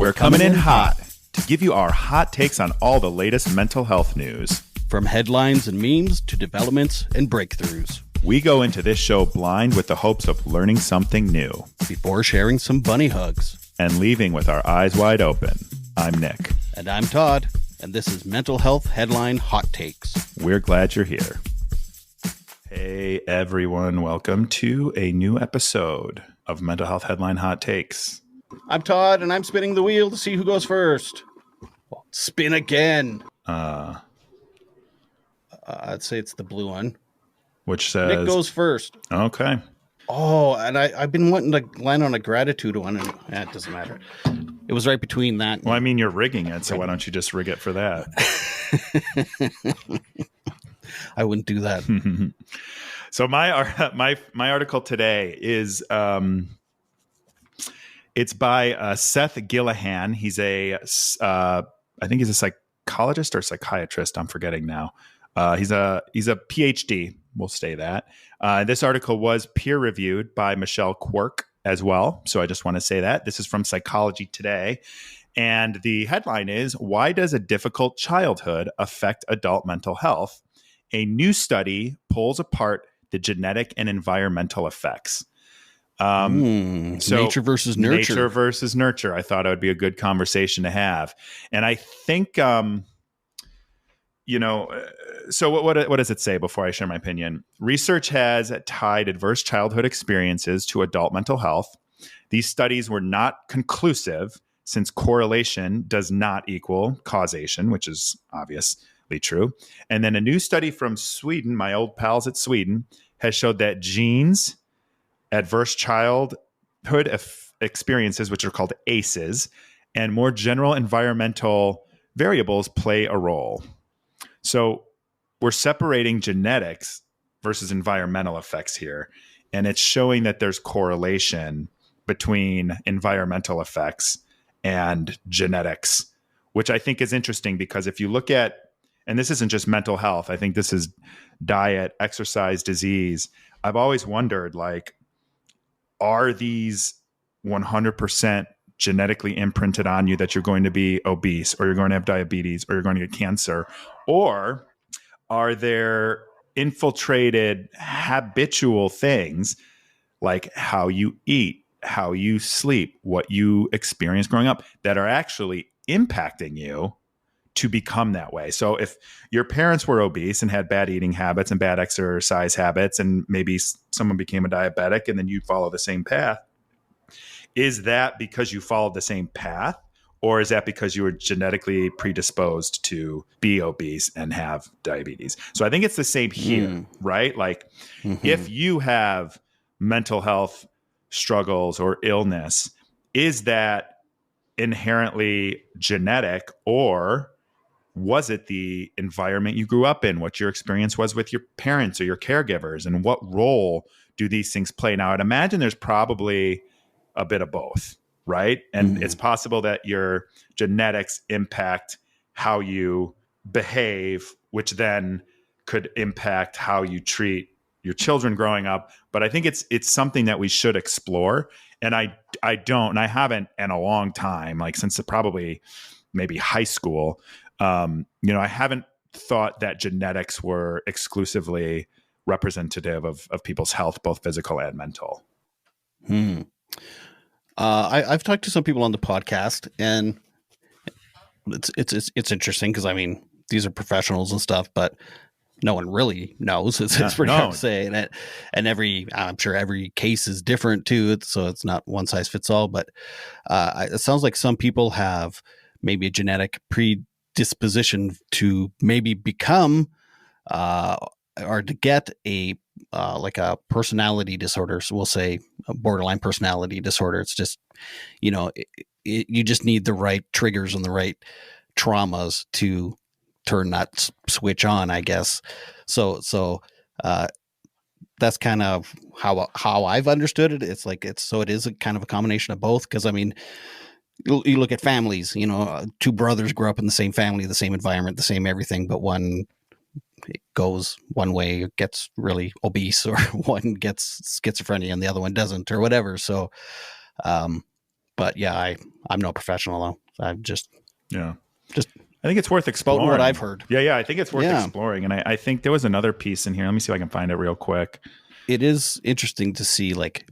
We're coming in hot to give you our hot takes on all the latest mental health news. From headlines and memes to developments and breakthroughs. We go into this show blind with the hopes of learning something new. Before sharing some bunny hugs. And leaving with our eyes wide open. I'm Nick. And I'm Todd. And this is Mental Health Headline Hot Takes. We're glad you're here. Hey everyone, welcome to a new episode of Mental Health Headline Hot Takes. I'm Todd, and I'm spinning the wheel to see who goes first. Spin again. I'd say it's the blue one. Which says... Nick goes first. Okay. Oh, and I've been wanting to land on a gratitude one, and it doesn't matter. It was right between that. Well, I mean, you're rigging it, so why don't you just rig it for that? I wouldn't do that. So my article today is it's by Seth Gillihan. He's I think he's a psychologist or psychiatrist. I'm forgetting now. He's a PhD. We'll say that. This article was peer reviewed by Michelle Quirk as well. So I just want to say that. This is from Psychology Today. And the headline is, Why Does a Difficult Childhood Affect Adult Mental Health? A new study pulls apart the genetic and environmental effects. So nature versus nurture. Nature versus nurture. I thought it would be a good conversation to have. And I think, so what does it say before I share my opinion? Research has tied adverse childhood experiences to adult mental health. These studies were not conclusive since correlation does not equal causation, which is obviously true. And then a new study from Sweden, my old pals at Sweden, has showed that genes, adverse childhood experiences, which are called ACEs, and more general environmental variables play a role. So we're separating genetics versus environmental effects here. And it's showing that there's correlation between environmental effects and genetics, which I think is interesting because if you look at, and this isn't just mental health, I think this is diet, exercise, disease. I've always wondered, are these 100% genetically imprinted on you that you're going to be obese or you're going to have diabetes or you're going to get cancer? Or are there infiltrated habitual things like how you eat, how you sleep, what you experience growing up that are actually impacting you to become that way? So if your parents were obese and had bad eating habits and bad exercise habits, and maybe someone became a diabetic and then you follow the same path, is that because you followed the same path? Or is that because you were genetically predisposed to be obese and have diabetes? So I think it's the same here, right? If you have mental health struggles or illness, is that inherently genetic, or was it the environment you grew up in, what your experience was with your parents or your caregivers, and what role do these things play? Now, I'd imagine there's probably a bit of both. Right. And it's possible that your genetics impact how you behave, which then could impact how you treat your children growing up. But I think it's something that we should explore. And I haven't in a long time, since probably maybe high school. I haven't thought that genetics were exclusively representative of people's health, both physical and mental. I've talked to some people on the podcast, and it's interesting because these are professionals and stuff, but no one really knows. It's pretty hard to say, and I'm sure every case is different too. So it's not one size fits all. But it sounds like some people have maybe a genetic predisposition to maybe become or to get a personality disorder. So we'll say a borderline personality disorder. It's just, you just need the right triggers and the right traumas to turn that switch on, I guess. So that's kind of how I've understood it. It is a kind of a combination of both. Cause you look at families, two brothers grow up in the same family, the same environment, the same everything, but one goes one way, gets really obese, or one gets schizophrenia and the other one doesn't, or whatever. So But yeah, I'm no professional though. I'm just I think it's worth exploring what I've heard. Yeah, I think it's worth exploring. And I think there was another piece in here. Let me see if I can find it real quick. It is interesting to see, like,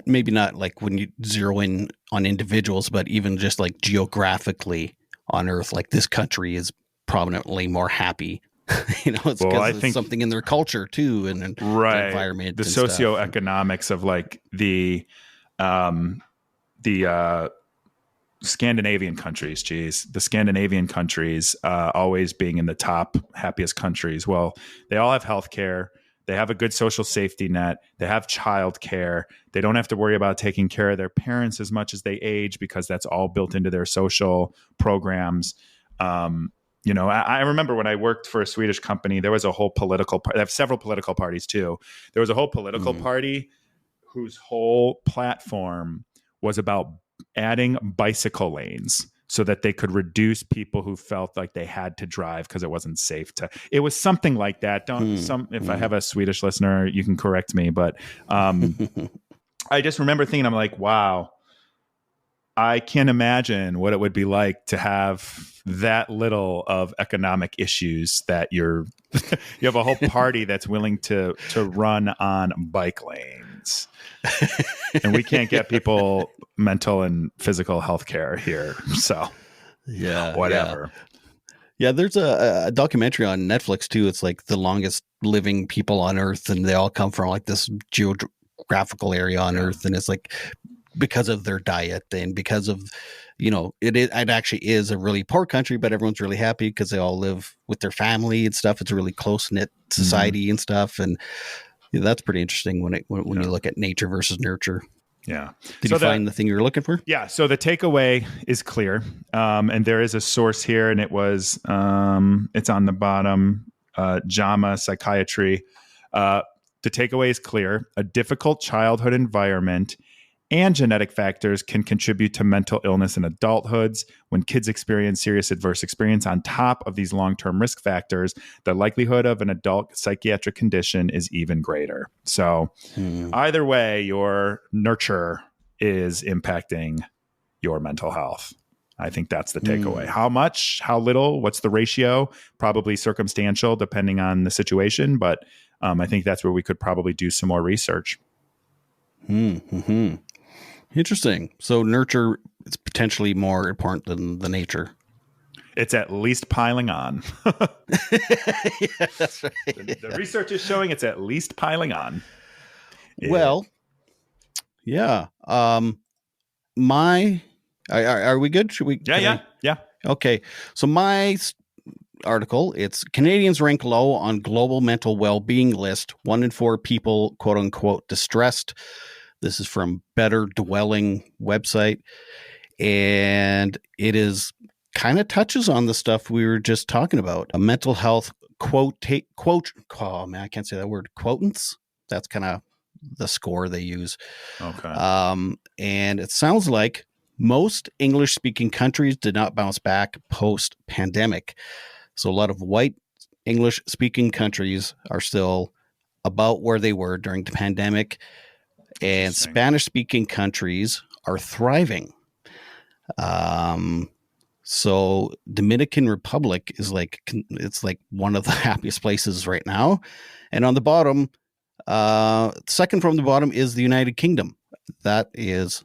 maybe not like when you zero in on individuals, but even just like geographically on Earth, like this country is prominently more happy. It's because it's something in their culture too, and the environment, the socioeconomics of like the Scandinavian countries, the Scandinavian countries always being in the top happiest countries. Well, they all have healthcare. They have a good social safety net. They have childcare. They don't have to worry about taking care of their parents as much as they age because that's all built into their social programs. I remember when I worked for a Swedish company, there was a whole political party. They have several political parties too. There was a whole political party whose whole platform was about adding bicycle lanes so that they could reduce people who felt like they had to drive because it wasn't safe to. It was something like that. If I have a Swedish listener, you can correct me. But I just remember thinking, I'm like, wow, I can't imagine what it would be like to have that little of economic issues that you have a whole party that's willing to run on bike lanes. And we can't get people mental and physical health care here. So whatever. Yeah, there's a documentary on Netflix too. It's like the longest living people on Earth, and they all come from like this geographical area on Earth, and it's like because of their diet and because of it actually is a really poor country, but everyone's really happy because they all live with their family and stuff. It's a really close-knit society and stuff, and that's pretty interesting when you look at nature versus nurture. Yeah. Did you find the thing you were looking for? Yeah. So the takeaway is clear. And there is a source here, and it was, it's on the bottom, JAMA Psychiatry. The takeaway is clear. A difficult childhood environment and genetic factors can contribute to mental illness in adulthoods. When kids experience serious adverse experience on top of these long-term risk factors, the likelihood of an adult psychiatric condition is even greater. So either way, your nurture is impacting your mental health. I think that's the takeaway. How much, how little, what's the ratio? Probably circumstantial depending on the situation. But I think that's where we could probably do some more research. Interesting. So nurture is potentially more important than the nature. It's at least piling on. Yeah, that's right. The research is showing it's at least piling on. Well, yeah. Are we good? Should we? Yeah. Okay. So my article, it's Canadians rank low on global mental well-being list. 1 in 4 people, quote unquote, distressed. This is from Better Dwelling website. And it is kind of touches on the stuff we were just talking about. A mental health oh man, I can't say that word. Quotance. That's kind of the score they use. Okay. And it sounds like most English-speaking countries did not bounce back post-pandemic. So a lot of white English-speaking countries are still about where they were during the pandemic. And Spanish-speaking countries are thriving. So Dominican Republic is it's like one of the happiest places right now. And on the bottom, second from the bottom is the United Kingdom. That is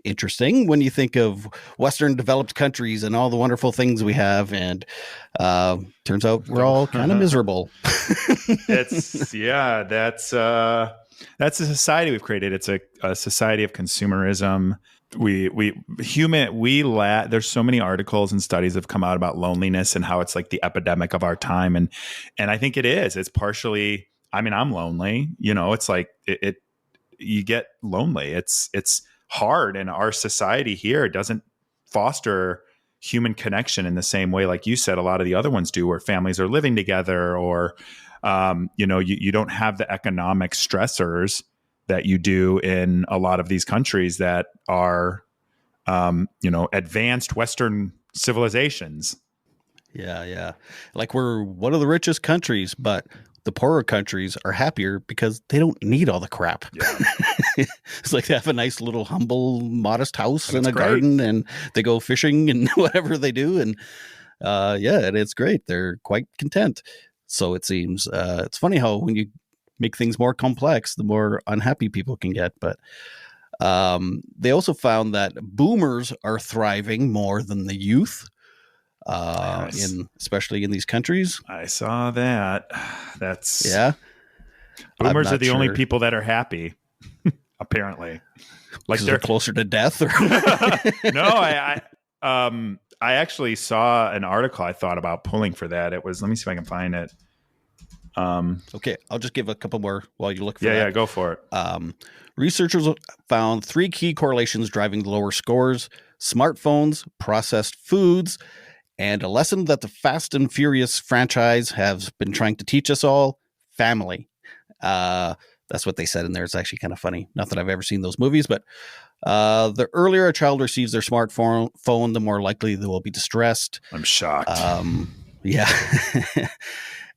interesting when you think of Western developed countries and all the wonderful things we have. And turns out we're all kind of miserable. That's a society we've created. It's a society of consumerism. There's so many articles and studies have come out about loneliness and how it's like the epidemic of our time. And I think it is. It's partially, I'm lonely, it's like you get lonely. It's hard. And our society here doesn't foster human connection in the same way, like you said, a lot of the other ones do, where families are living together, or you don't have the economic stressors that you do in a lot of these countries that are, advanced Western civilizations. Yeah. Like we're one of the richest countries, but the poorer countries are happier because they don't need all the crap. Yeah. It's like they have a nice little humble, modest house and a great. garden, and they go fishing and whatever they do. And and it's great. They're quite content. So it seems. It's funny how when you make things more complex, the more unhappy people can get. But they also found that boomers are thriving more than the youth. Nice. Especially in these countries. I saw that. That's Boomers are the only people that are happy, apparently. Like they're closer to death. Or No, I actually saw an article I thought about pulling for that. It was, let me see if I can find it. Okay, I'll just give a couple more while you look for that. Yeah, go for it. Researchers found 3 key correlations driving lower scores: smartphones, processed foods, and a lesson that the Fast and Furious franchise has been trying to teach us all: family. That's what they said in there. It's actually kind of funny. Not that I've ever seen those movies, but the earlier a child receives their smartphone, the more likely they will be distressed. I'm shocked.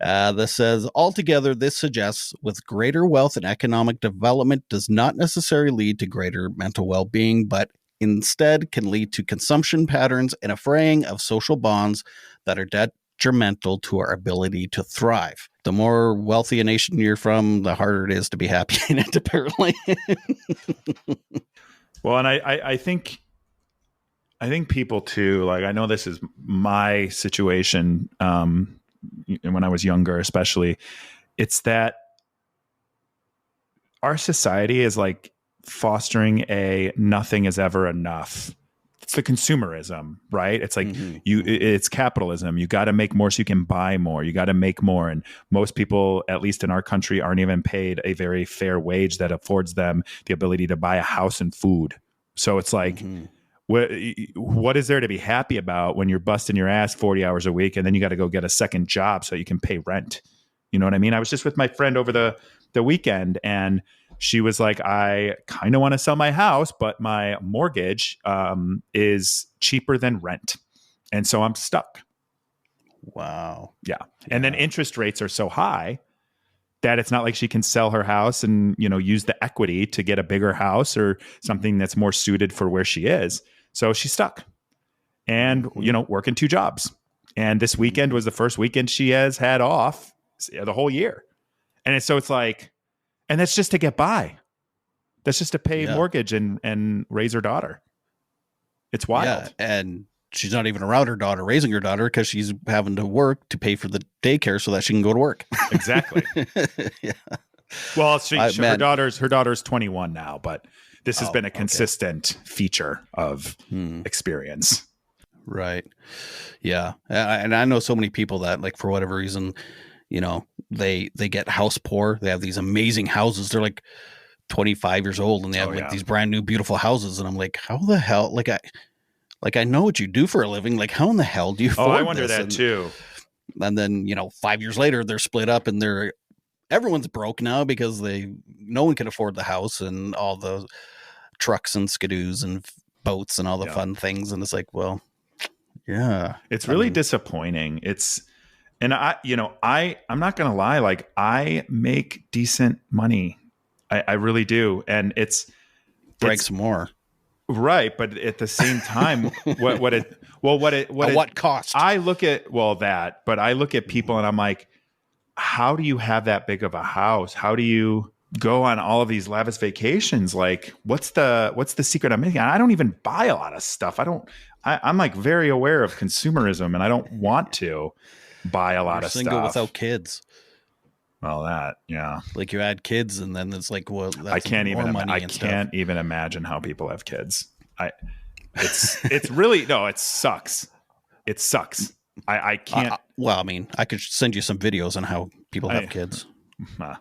This says, altogether, this suggests with greater wealth and economic development does not necessarily lead to greater mental well-being, but instead can lead to consumption patterns and a fraying of social bonds that are detrimental to our ability to thrive. The more wealthy a nation you're from, the harder it is to be happy in it, apparently. Well, and I think people too, like, I know this is my situation when I was younger, especially, it's that our society is like fostering a nothing is ever enough. It's the consumerism, right? It's like it's capitalism. You got to make more so you can buy more. You got to make more. And most people, at least in our country, aren't even paid a very fair wage that affords them the ability to buy a house and food. So it's like, what is there to be happy about when you're busting your ass 40 hours a week and then you got to go get a second job so you can pay rent? You know what I mean? I was just with my friend over the weekend, and she was like, I kind of want to sell my house, but my mortgage is cheaper than rent. And so I'm stuck. Wow. Yeah. And then interest rates are so high that it's not like she can sell her house and, use the equity to get a bigger house or something that's more suited for where she is. So she's stuck and, working 2 jobs. And this weekend was the first weekend she has had off the whole year. And so it's like, and that's just to get by. That's just to pay mortgage and raise her daughter. It's wild. Yeah, and she's not even around her daughter, raising her daughter, because she's having to work to pay for the daycare so that she can go to work. Exactly. Yeah. Well, her daughter's 21 now, but this has been a consistent feature of experience. Right. Yeah. And I know so many people that, like, for whatever reason, they get house poor. They have these amazing houses. They're like 25 years old and they have these brand new, beautiful houses. And I'm like, how the hell? I know what you do for a living. Like, how in the hell do you afford this? I wonder that too. And then, 5 years later, they're split up and everyone's broke now because no one can afford the house and all the trucks and skidoos and boats and all the fun things. And it's like, well, yeah. It's really disappointing. And I'm not going to lie. Like, I make decent money. I really do. And it's some more. Right. But at the same time, at what cost? I look at, but I look at people and I'm like, how do you have that big of a house? How do you go on all of these lavish vacations? Like, what's the secret I'm making? I don't even buy a lot of stuff. I'm like very aware of consumerism and I don't want to buy a lot of single stuff. Without kids. Well, like you add kids and then it's like, well, that's I can't even even imagine how people have kids. It's really, no, it sucks. It sucks. I can't. Well, I mean, I could send you some videos on how people have kids. Well,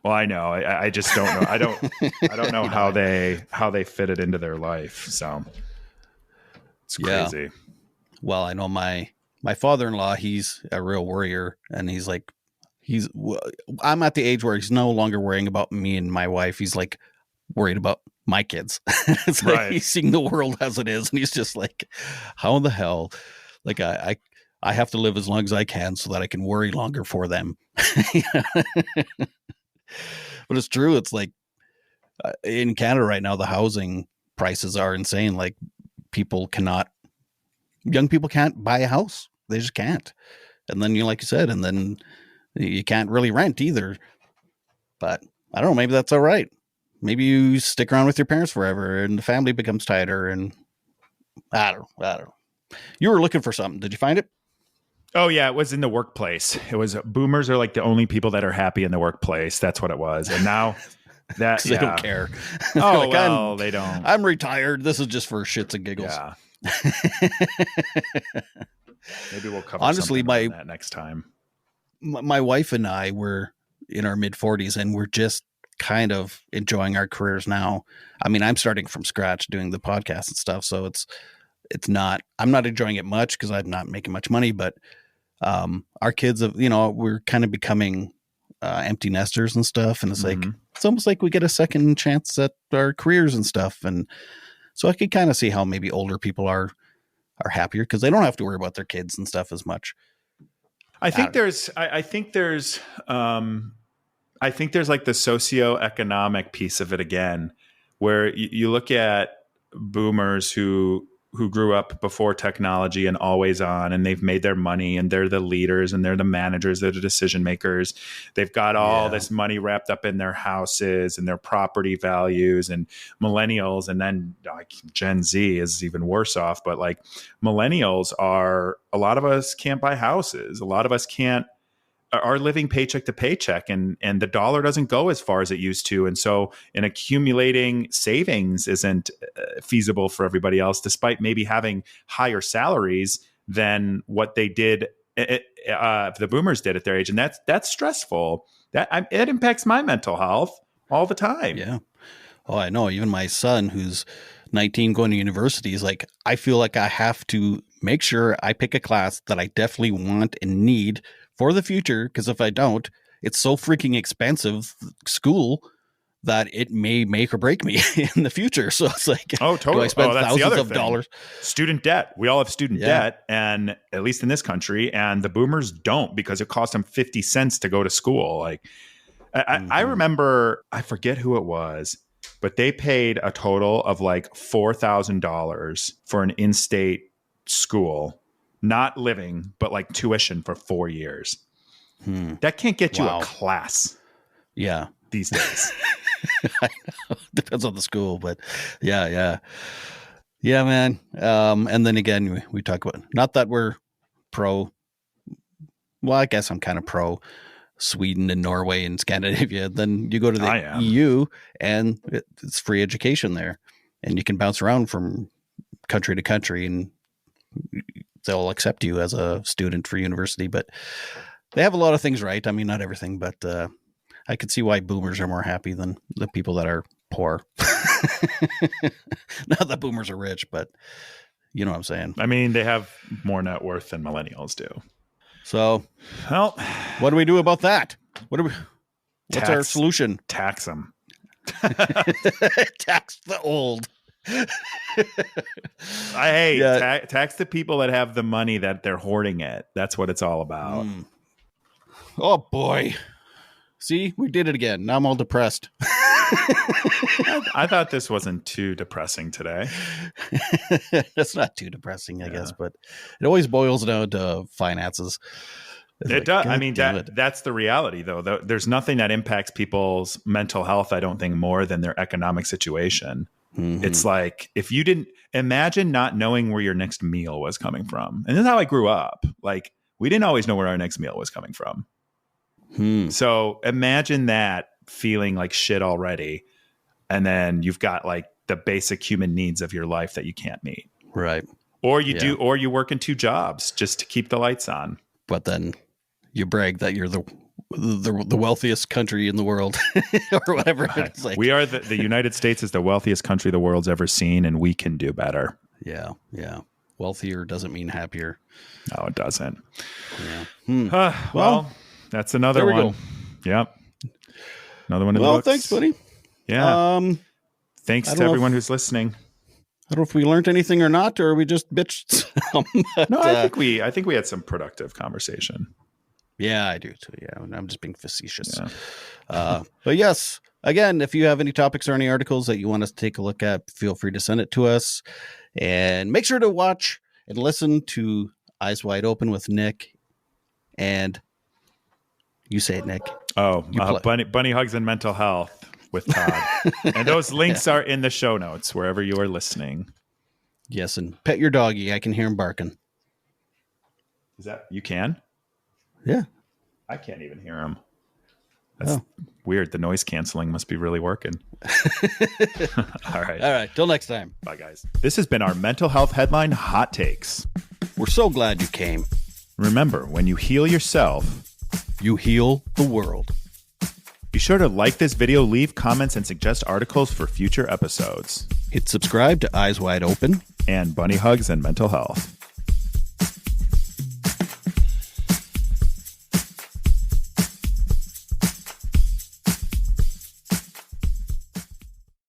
I know. I just don't know. I don't know how they fit it into their life. So it's crazy. Yeah. Well, I know my father-in-law, he's a real worrier, and he's like, I'm at the age where he's no longer worrying about me and my wife. He's like worried about my kids. It's like he's seeing the world as it is, and he's just like, how in the hell? Like, I I have to live as long as I can so that I can worry longer for them. But it's true. It's like in Canada right now, the housing prices are insane. Like young people can't buy a house. They just can't. And then like you said, and then you can't really rent either. But I don't know, maybe that's all right. Maybe you stick around with your parents forever and the family becomes tighter, and I don't know. You were looking for something. Did you find it? Oh yeah, it was in the workplace. It was boomers are like the only people that are happy in the workplace. That's what it was. And now that they don't care. Oh, like, well, they don't. I'm retired. This is just for shits and giggles. Yeah. Maybe we'll cover honestly that next time. My wife and I were in our mid 40s and we're just kind of enjoying our careers now. I mean, I'm starting from scratch doing the podcast and stuff, so I'm not enjoying it much because I'm not making much money, but our kids we're kind of becoming empty nesters and stuff, and it's like it's almost like we get a second chance at our careers and stuff. And so I could kind of see how maybe older people are happier because they don't have to worry about their kids and stuff as much. I think there's like the socioeconomic piece of it again, where you look at boomers who grew up before technology and always on, and they've made their money and they're the leaders and they're the managers, they're the decision makers. They've got all this money wrapped up in their houses and their property values. And millennials, and then like Gen Z is even worse off, but like millennials a lot of us can't buy houses. A lot of us are living paycheck to paycheck, and the dollar doesn't go as far as it used to. And so an accumulating savings isn't feasible for everybody else, despite maybe having higher salaries than what they did, the boomers did at their age. And that's stressful. It impacts my mental health all the time. Yeah. Oh, I know. Even my son, who's 19 going to university, is like, I feel like I have to make sure I pick a class that I definitely want and need for the future, because if I don't, it's so freaking expensive school that it may make or break me in the future. So it's like, oh, totally. Do I spend thousands of dollars? Student debt. We all have student debt, and at least in this country, and the boomers don't, because it cost them 50 cents to go to school. Like I remember, I forget who it was, but they paid a total of like $4,000 for an in-state school. Not living, but like tuition for 4 years. That can't get you a class. Yeah. These days. I know. Depends on the school, but yeah, man. And then again, we talk about, not that we're pro, well, I guess I'm kind of pro Sweden and Norway and Scandinavia. Then you go to the EU and it's free education there, and you can bounce around from country to country and they'll accept you as a student for university. But they have a lot of things right. I mean, not everything, but I could see why boomers are more happy than the people that are poor. Not that boomers are rich, but you know what I'm saying. I mean, they have more net worth than millennials do. So, well, what do we do about that? What's our solution? Tax them. Tax the old. Tax the people that have the money that they're hoarding it. That's what it's all about. Oh boy. See, we did it again. Now I'm all depressed. I thought this wasn't too depressing today. It's not too depressing, I guess, but it always boils down to finances. It does. I mean, that's the reality, though. There's nothing that impacts people's mental health, I don't think, more than their economic situation. It's like, if you didn't imagine not knowing where your next meal was coming from. And this is how I grew up. Like, we didn't always know where our next meal was coming from. So imagine that feeling like shit already. And then you've got like the basic human needs of your life that you can't meet. Right. Or you work in 2 jobs just to keep the lights on. But then you brag that you're the wealthiest country in the world or whatever. It's like, we are the United States is the wealthiest country the world's ever seen, and we can do better. Yeah. Wealthier doesn't mean happier. No, it doesn't. Yeah. Well, that's another one. Yep. Another one in the books. Thanks, buddy. Yeah. Thanks to everyone who's listening. I don't know if we learned anything or not, or we just bitched some. But, no, I think we had some productive conversation. Yeah, I do too. Yeah, I'm just being facetious. Yeah. But yes, again, if you have any topics or any articles that you want us to take a look at, feel free to send it to us. And make sure to watch and listen to Eyes Wide Open with Nick. And you say it, Nick. Oh, Bunny Hugs and Mental Health with Todd. And those links are in the show notes wherever you are listening. Yes, and pet your doggy. I can hear him barking. Is that you can? Yeah. I can't even hear him. That's weird. The noise canceling must be really working. All right. Till next time. Bye, guys. This has been our mental health headline hot takes. We're so glad you came. Remember, when you heal yourself, you heal the world. Be sure to like this video, leave comments, and suggest articles for future episodes. Hit subscribe to Eyes Wide Open and Bunny Hugs and Mental Health.